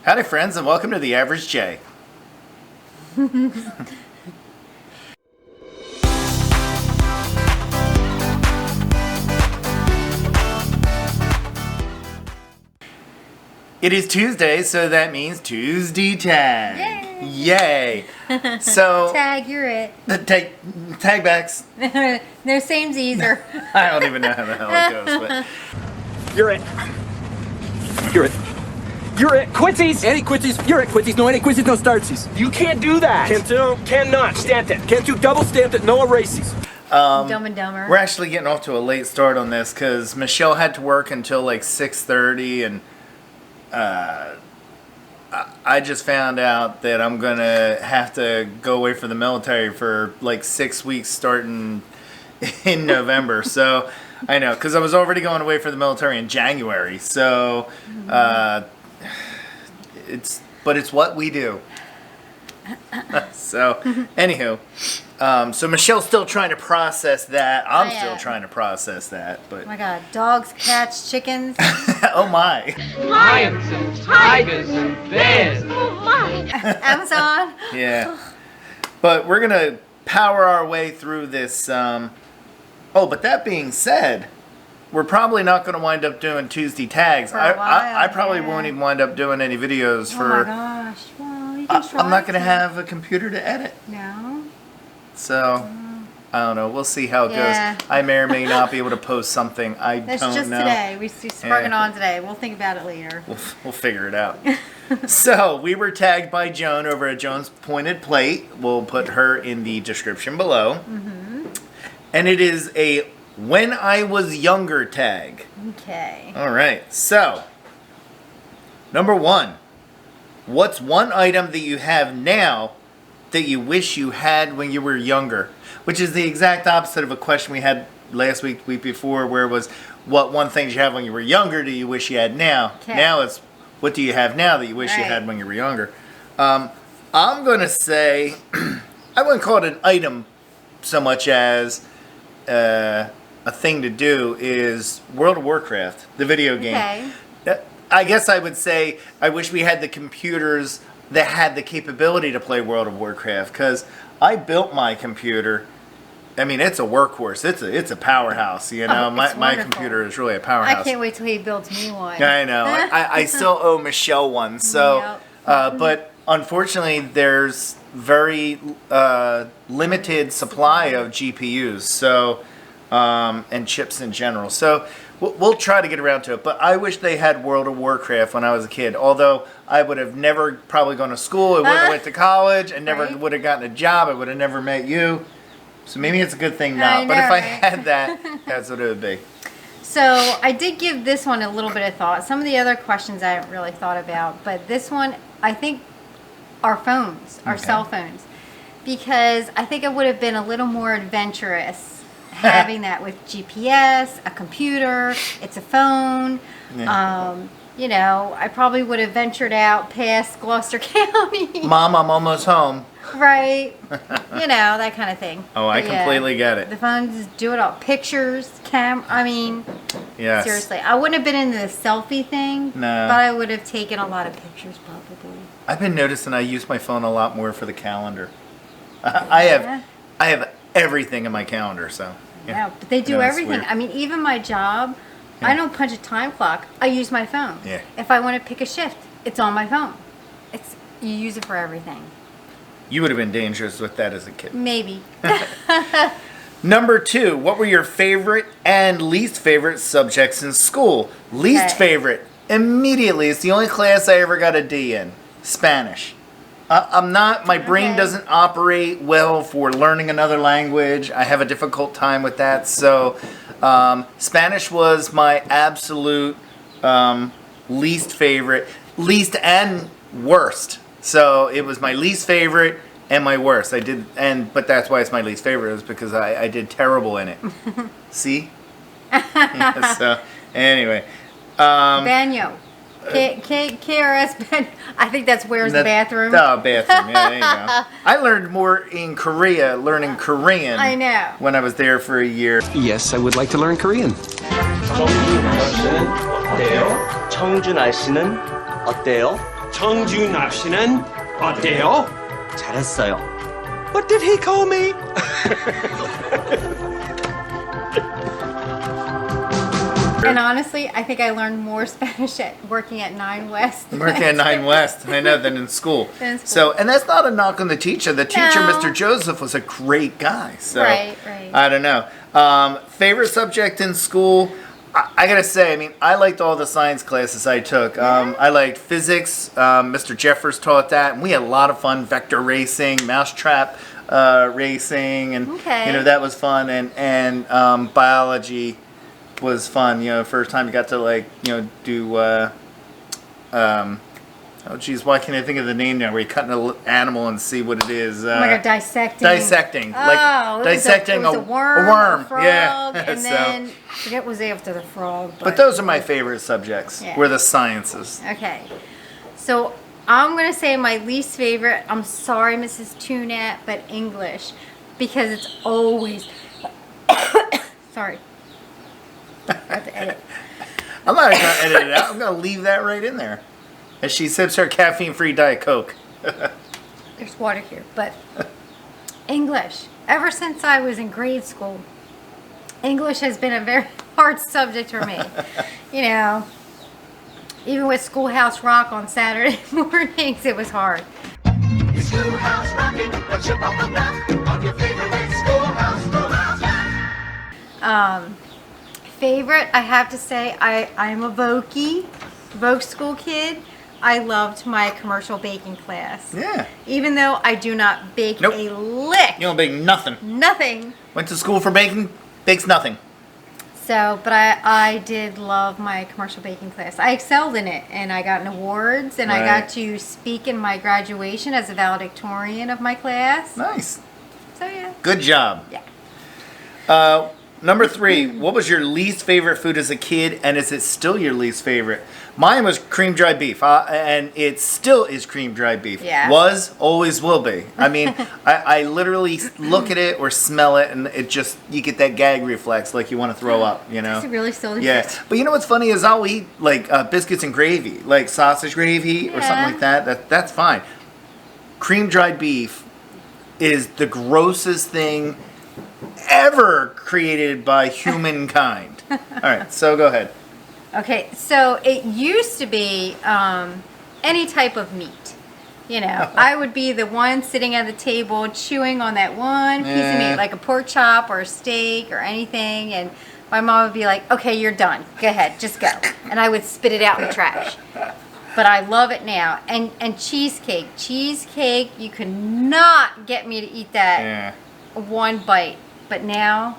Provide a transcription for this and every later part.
Howdy friends and welcome to The Average J. It is Tuesday, so that means Tuesday tag. Yay! So Tag, you're it. the tag backs. No samesies or. I don't even know how the hell it goes, but You're it. You're it. You're it. Quincy's. Any quincies? You're at quincies. No any quincies, no startsies. You can't do that. Can't do. Cannot. Stamped it. Can't do double stamped it, no erases. Dumb and Dumber. we're actually getting off to a late start on this because Michelle had to work until like 6:30, and I just found out that I'm gonna have to go away for the military for like 6 weeks starting in November. So I know, because I was already going away for the military in January. So it's what we do. So anywho, so Michelle's still trying to process that. I'm still trying to process that. But Oh my god, dogs, cats, chickens. oh my. Lions and tigers and bears. Amazon. Yeah. But we're going to power our way through this. But that being said, we're probably not going to wind up doing Tuesday tags. For a while, I probably yeah. won't even wind up doing any videos Oh for. my gosh. Well, you can try. I'm not going to have a computer to edit. No. So, I don't know. We'll see how it Yeah. goes. I may or may not be able to post something. I That's don't just know. today. We sprung it Yeah. on today. We'll think about it later. We'll figure it out. So, we were tagged by Joan over at Joan's Pointed Plate. We'll put her in the description below. Mm-hmm. And it is a When I Was Younger tag. Okay. All right. So, number 1. What's one item that you have now that you wish you had when you were younger? Which is the exact opposite of a question we had last week, week before, where it was, what one thing you have when you were younger do you wish you had now? Okay. Now it's, what do you have now that you wish you Right. had when you were younger? I'm going to say, I wouldn't call it an item so much as a thing to do, is World of Warcraft, the video game. Okay. I guess I would say I wish we had the computers that had the capability to play World of Warcraft, because I built my computer. I mean, it's a workhorse. It's a powerhouse. You know, Oh, my it's wonderful. computer is really a I powerhouse. can't wait till he builds me one. I know. I still owe Michelle one. So, but unfortunately, there's very limited supply of GPUs. So, and chips in general. So we'll try to get around to it. But I wish they had World of Warcraft when I was a kid. Although I would have never probably gone to school. I wouldn't have went to college. I never Right. would have gotten a job. I would have never met you. So maybe it's a good thing not. I But know, if I right? had that, that's what it would be. So I did give this one a little bit of thought. Some of the other questions I haven't really thought about, but this one, I think our phones, our Okay. cell phones, because I think it would have been a little more adventurous having that with GPS, a computer, it's a phone. Yeah. You know, I probably would have ventured out past Gloucester County. Mom, I'm almost home. Right. You know, that kind of thing. Oh, I But yeah, completely get it. the phones do it all. Pictures, I mean, Yes. seriously. I wouldn't have been into the selfie thing, No. but I would have taken a lot of pictures probably. I've been noticing I use my phone a lot more for the calendar. I have everything in my calendar, so. Yeah, but they do Yeah, it's everything. weird. I mean, even my job, Yeah. I don't punch a time clock. I use my phone. Yeah. If I want to pick a shift, it's on my phone. You use it for everything. You would have been dangerous with that as a kid. Maybe. Number 2, what were your favorite and least favorite subjects in school? Least Okay. favorite, immediately, it's the only class I ever got a D in. Spanish. My brain Okay. doesn't operate well for learning another language. I have a difficult time with that. So, Spanish was my absolute least favorite, least and worst. So it was my least favorite and my worst. But that's why it's my least favorite, is because I did terrible in it. See? Yeah, so anyway, Banyo. KRS Ben. I think that's where's the bathroom. Oh, bathroom. Yeah, there you go. I learned more in Korea, learning Korean. I know. When I was there for a year. Yes, I would like to learn Korean. 청준 날씨는 어때요? 청주 날씨는 어때요? 정준하 씨는 어때요? 잘했어요. What did he call me? And honestly, I think I learned more Spanish working at 9 West. Working at 9 West, I know, than in school. Than in school. So, and that's not a knock on the teacher. The teacher, No. Mr. Joseph, was a great guy. So, Right. I don't know. Favorite subject in school? I gotta say, I mean, I liked all the science classes I took. I liked physics. Mr. Jeffers taught that, and we had a lot of fun. Vector racing, mousetrap racing, and Okay. that was fun. And biology was fun. First time you got to do. Oh geez, why can't I think of the name now? Where you cut an animal and see what it is. Oh my God, dissecting. Dissecting. Oh, Dissecting it was a worm. A frog, yeah. And So- then, I forget what was after the frog. But those are my favorite subjects, Yeah. were the sciences. Okay. So I'm going to say my least favorite, I'm sorry, Mrs. Tunat, but English. Because it's always. Sorry. I have to edit. I'm not going to edit it out. I'm going to leave that right in there. As she sips her caffeine-free Diet Coke. There's water here. But English. Ever since I was in grade school, English has been a very hard subject for me. Even with Schoolhouse Rock on Saturday mornings, it was hard. Schoolhouse rocking, the chip on the block, on your favorite schoolhouse rock. Favorite, I have to say, I'm a Vogue school kid. I loved my commercial baking class. Yeah. Even though I do not bake Nope. a lick. You don't bake nothing. Nothing. Went to school for baking, bakes nothing. So, but I did love my commercial baking class. I excelled in it, and I got an awards, and I Right. got to speak in my graduation as a valedictorian of my class. Nice. So yeah. Good job. Yeah. Number 3, what was your least favorite food as a kid, and is it still your least favorite? Mine was cream dried beef, and it still is cream dried beef. Yeah. Was, always will be. I mean, I literally look at it or smell it, and it just, you get that gag reflex, like you want to throw up, Does it really still Yeah, exist? but you know what's funny is I'll eat like biscuits and gravy, like sausage gravy or something Yeah. like that. That's fine. Cream dried beef is the grossest thing ever created by humankind. All right, so go ahead. Okay, so it used to be any type of meat. I would be the one sitting at the table chewing on that one piece of Yeah. meat, like a pork chop or a steak or anything, and my mom would be like, okay, you're done. Go ahead, just go. And I would spit it out in the trash. But I love it now. And cheesecake. Cheesecake, you could not get me to eat that Yeah. one bite. But now,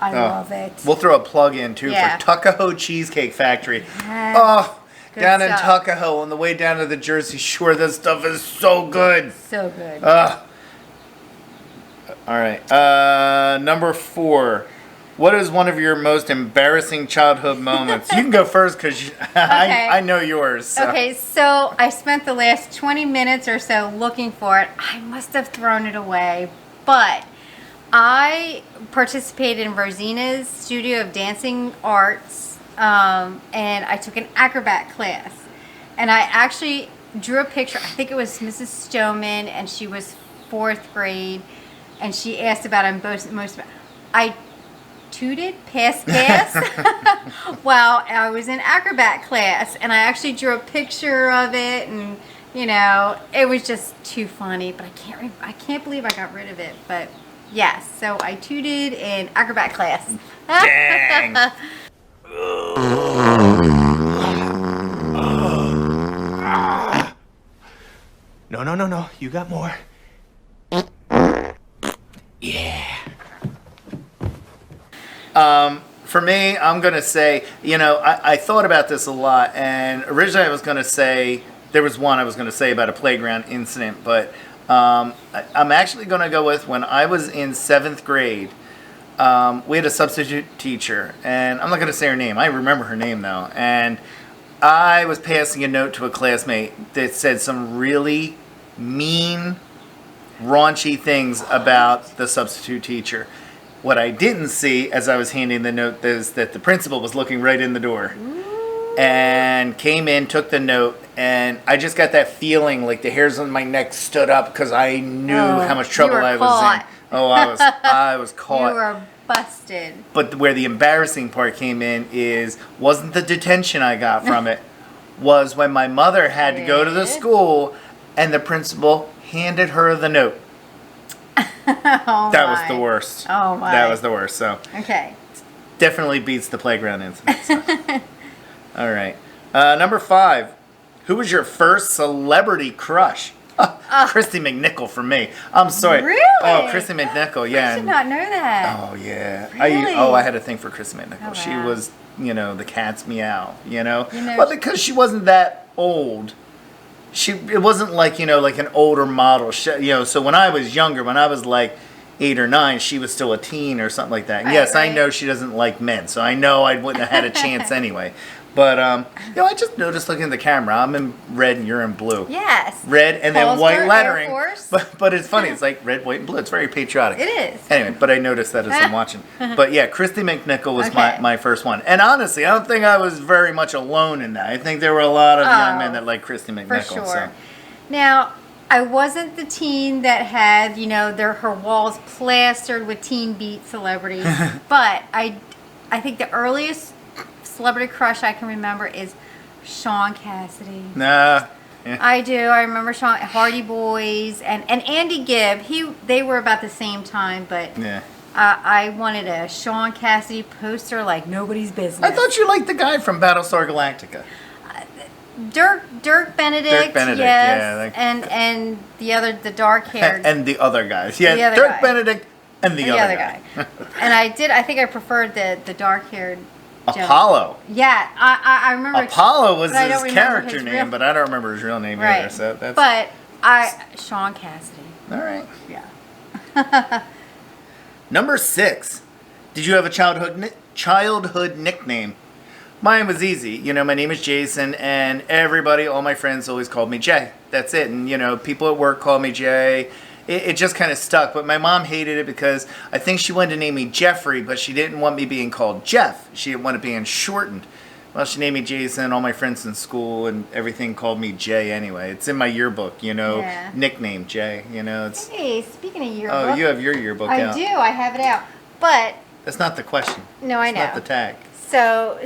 I Oh, love it. We'll throw a plug in too Yeah. for Tuckahoe Cheesecake Factory. Yes. Oh, Good down in stuff. Tuckahoe on the way down to the Jersey Shore, this stuff is so good. So good. All right. Number 4. What is one of your most embarrassing childhood moments? You can go first because I know yours. So. Okay, so I spent the last 20 minutes or so looking for it. I must have thrown it away, but I participated in Rosina's Studio of Dancing Arts, and I took an acrobat class. And I actually drew a picture. I think it was Mrs. Stoneman, and she was 4th grade, and she asked about I tooted, passed gas, while I was in acrobat class, and I actually drew a picture of it, and it was just too funny. But I can't believe I got rid of it. But yes, so I tooted in acrobat class. Dang. No. You got more. For me, I'm going to say, I thought about this a lot, and originally I was going to say, there was one I was going to say about a playground incident, but I'm actually going to go with when I was in 7th grade, we had a substitute teacher, and I'm not going to say her name. I remember her name, though, and I was passing a note to a classmate that said some really mean, raunchy things about the substitute teacher. What I didn't see as I was handing the note is that the principal was looking right in the door. and came in, took the note, and I just got that feeling like the hairs on my neck stood up because I knew how much trouble you were I was caught. in. Oh, I was caught. You were busted. But where the embarrassing part came in wasn't the detention I got from it, was when my mother had to go to the school and the principal handed her the note. Oh That was the worst. Oh my. That was the worst. So Okay. definitely beats the playground incident. So. All right. Number 5. Who was your first celebrity crush? Christy McNichol for me. I'm sorry. Really? Oh, Christy McNichol. Yeah. I did not know that. Oh yeah. Really? I had a thing for Christy McNichol. Oh, She wow. was, the cat's meow. You know, But because she wasn't that old, it wasn't like like an older model. So when I was younger, when I was like 8 or 9, she was still a teen or something like that. And Right, yes, I right. know she doesn't like men, so I know I wouldn't have had a chance anyway. But I just noticed looking at the camera, I'm in red and you're in blue. Yes. Red and then Calls white for Air lettering. Force. But it's funny. It's like red, white, and blue. It's very patriotic. It is. Anyway, but I noticed that as I'm watching. But yeah, Christy McNichol was Okay. my first one. And honestly, I don't think I was very much alone in that. I think there were a lot of young men that liked Christy McNichol. For sure. So. Now, I wasn't the teen that had, her walls plastered with Teen Beat celebrities, but I think the earliest celebrity crush I can remember is Sean Cassidy. Nah. Yeah. I do. I remember Sean, Hardy Boys, and Andy Gibb. They were about the same time, but Yeah. I wanted a Sean Cassidy poster like nobody's business. I thought you liked the guy from Battlestar Galactica. Dirk Benedict. Dirk Benedict, yes, yeah, like- and the dark haired. And the other guys. Yeah, The other Dirk guy. Benedict and the other guy. And I think I preferred the dark haired. Apollo. Yeah, I remember. Apollo was but I don't his remember character his name, real- but I don't remember his real name Right. either. So that's But Sean Cassidy. all right. Yeah. Number 6. Did you have a childhood nickname? Mine was easy. My name is Jason, and all my friends always called me Jay. That's it. And, people at work called me Jay. It just kind of stuck. But my mom hated it because I think she wanted to name me Jeffrey, but she didn't want me being called Jeff. She didn't want it being shortened. Well, she named me Jason. All my friends in school and everything called me Jay anyway. It's in my yearbook, Yeah. nickname Jay. It's. Hey, speaking of yearbook. Oh, you have your yearbook I out. do. I have it out. But That's not the question. no, I It's know. not the tag. So,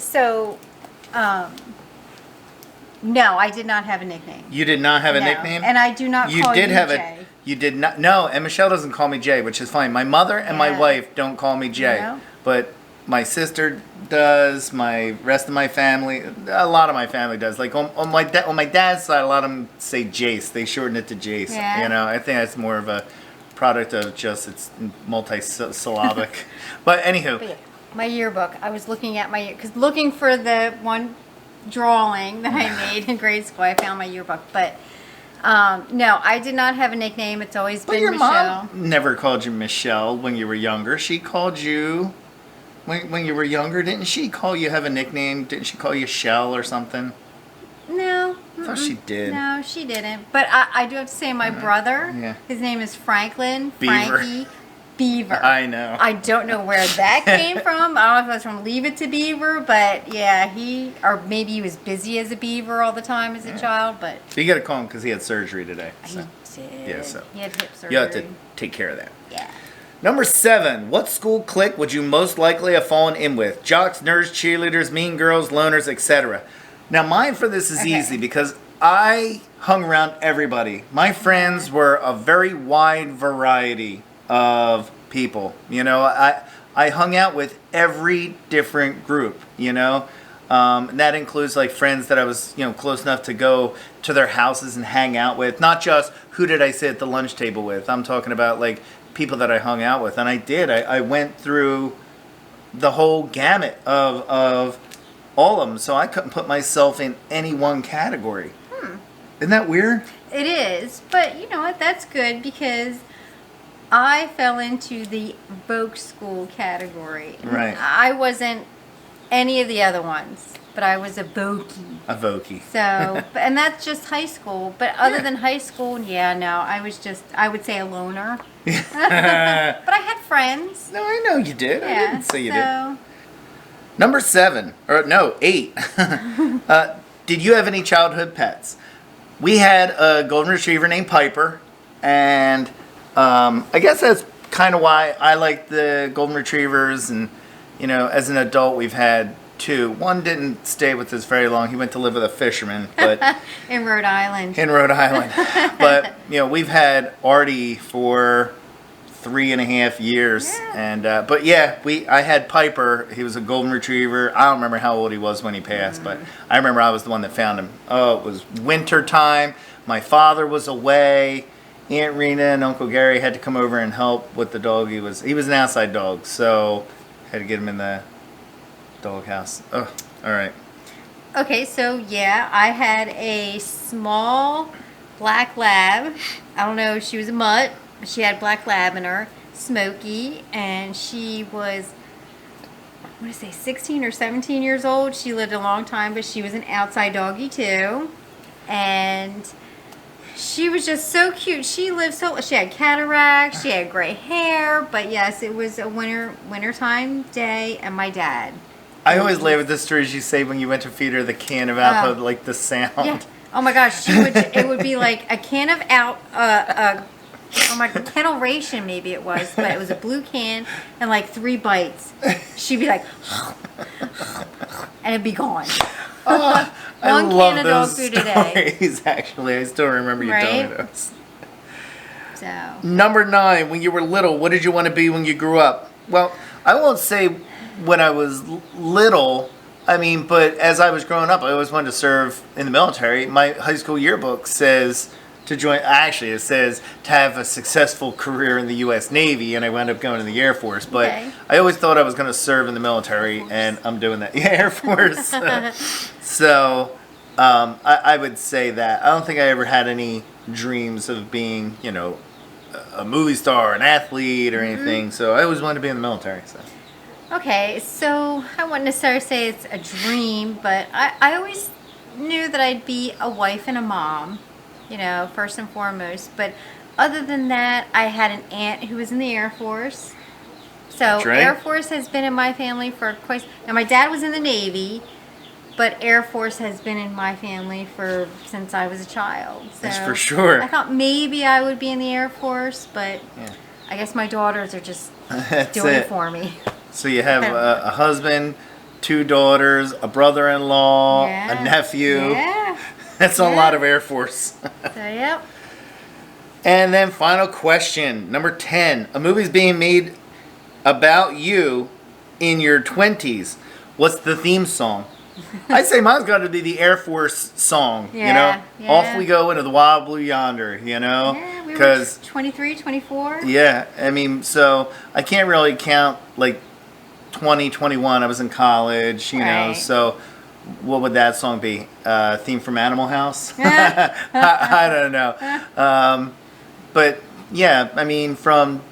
no, I did not have a nickname. You did not have a No. nickname? And I do not You call did you have Jay. You did not. No, and Michelle doesn't call me Jay, which is fine. My mother and my Yeah. wife don't call me Jay, No? but my sister does. My rest of my family, a lot of my family does. Like on my dad's side, a lot of them say Jace. They shorten it to Jace. Yeah. I think that's more of a product of just it's multi-syllabic. But anywho, But yeah, my yearbook. I was looking at looking for the one drawing that I made in grade school. I found my yearbook, but no, I did not have a nickname. It's always but been your Michelle. mom never called you Michelle when you were younger. She called you. When you were younger, didn't she call you have a nickname? Didn't she call you Shell or something? No. I thought she did. No, she didn't. But I do have to say, my brother, Yeah. his name is Franklin Beaver. Frankie Beaver. I know. I don't know where that came from. I don't know if it was from Leave It to Beaver, but yeah, or maybe he was busy as a beaver all the time as a child, but So you got to call him because he had surgery today. So. he did. Yeah, so He had hip surgery. you have to take care of that. Yeah. Number 7. What school clique would you most likely have fallen in with? Jocks, nerds, cheerleaders, mean girls, loners, etc. Now mine for this is Okay. easy because I hung around everybody. My friends were a very wide variety of people. I hung out with every different group, and that includes like friends that I was, close enough to go to their houses and hang out with. Not just who did I sit at the lunch table with. I'm talking about like people that I hung out with, and I did. I went through the whole gamut of all of them, so I couldn't put myself in any one category. Isn't that weird? It is, but you know what? That's good because I fell into the Vogue school category. Right. I wasn't any of the other ones, but I was a Voguey. A Vokey. So, and that's just high school. But other Yeah. than high school, yeah, no, I would say a loner. But I had friends. No, I know you did. I Yeah. didn't say you did. so, Number 7, or no, 8. Did you have any childhood pets? We had a golden retriever named Piper, and I guess that's kind of why I like the golden retrievers. And as an adult, we've had 2. One didn't stay with us very long. He went to live with a fisherman, but In Rhode Island. in Rhode Island. But we've had Artie for 3.5 years, and but yeah, I had Piper. He was a golden retriever. I don't remember how old he was when he passed, but I remember I was the one that found him. Oh, it was winter time. My father was away. Aunt Rena and Uncle Gary had to come over and help with the dog. He was an outside dog, so had to get him in the doghouse. Oh, all right. Okay, so yeah, I had a small black lab. I don't know if she was a mutt, but she had black lab in her, Smokey, and she was, I want to say 16 or 17 years old. She lived a long time, but she was an outside doggy too. And she was just so cute. She had cataracts, she had gray hair, but yes, it was a wintertime day, and my dad. I always laugh at the stories you say when you went to feed her the can of alcohol, like the sound. Yeah. Oh my gosh, it would be like a can of Kennel Ration maybe it was, but it was a blue can and like 3 bites. She'd be like, and it'd be gone. Oh, I One love can of those dog food a day. stories, actually. I still remember you telling Right? those. So, Number 9, when you were little, what did you want to be when you grew up? Well, I won't say when I was little, but as I was growing up, I always wanted to serve in the military. My high school yearbook says to join, actually it says to have a successful career in the U.S. Navy, and I wound up going to the Air Force. But Okay. I always thought I was going to serve in the military, and I'm doing that. Yeah, Air Force. So I would say that. I don't think I ever had any dreams of being, a movie star, an athlete, or anything. So I always wanted to be in the military. So. okay, so I wouldn't necessarily say it's a dream, but I always knew that I'd be a wife and a mom, first and foremost. But other than that, I had an aunt who was in the Air Force. So That's right. Air Force has been in my family for quite. Now my dad was in the Navy, but Air Force has been in my family since I was a child. So That's for sure. I thought maybe I would be in the Air Force, but Yeah. I guess my daughters are just That's doing it. it for me. So you have a husband, 2 daughters, a brother-in-law, Yeah. a nephew. Yeah. That's a Yeah. lot of Air Force. So yep. And then final question, number 10. A movie's being made about you in your 20s. What's the theme song? I'd say mine's got to be the Air Force song, Yeah, yeah. Off we go into the wild blue yonder, Yeah, we were Because 23, 24. yeah, so I can't really count like 2021. I was in college, Right. so what would that song be? Theme from Animal House? I don't know. But yeah, from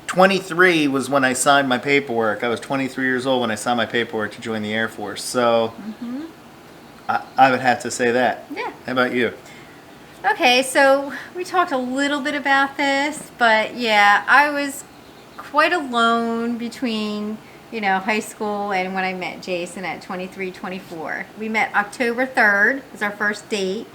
23 was when I signed my paperwork. I was 23 years old when I signed my paperwork to join the Air Force. So I would have to say that. Yeah. How about you? Okay, so we talked a little bit about this, but yeah, I was quite alone between, high school and when I met Jason at 23, 24. We met October 3rd, was our first date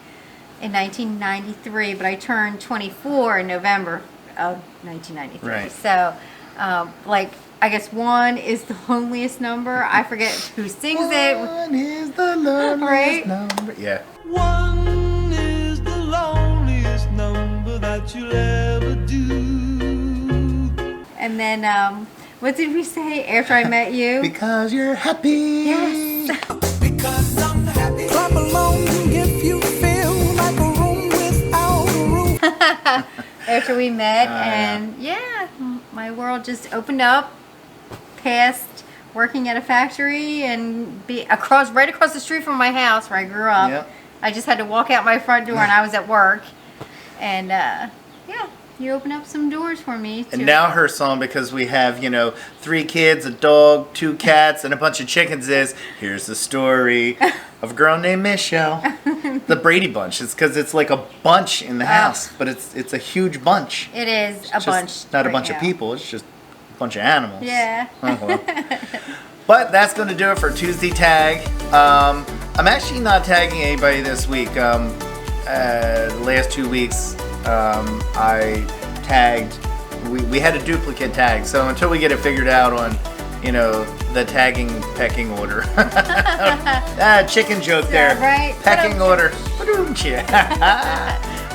in 1993, but I turned 24 in November of 1993. Right. So, I guess 1 is the loneliest number. I forget who sings it. One is the loneliest Right? number. Yeah. 1 is the loneliest number that you'll ever do. And then, what did we say after I met you? Because you're happy. Yes. Because I'm happy. Clap along if you feel like a room without a roof. After we met, yeah. and yeah, my world just opened up past working at a factory and right across the street from my house where I grew up. Yep. I just had to walk out my front door and I was at work. And yeah, you opened up some doors for me. And now her song, because we have, 3 kids, a dog, 2 cats, and a bunch of chickens, is Here's the Story of a Girl Named Michelle. The Brady Bunch. It's because it's like a bunch in the house, but it's a huge bunch. It is It's a just bunch. not a right bunch of now. people, it's just a bunch of animals. Yeah. Oh, well. But that's going to do it for Tuesday Tag. I'm actually not tagging anybody this week. The last 2 weeks, I tagged. We had a duplicate tag, so until we get it figured out on, the tagging pecking order. Chicken joke there. Right? Pecking order.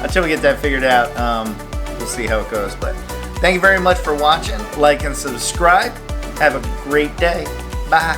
Until we get that figured out, we'll see how it goes. But thank you very much for watching. Like and subscribe. Have a great day. Bye.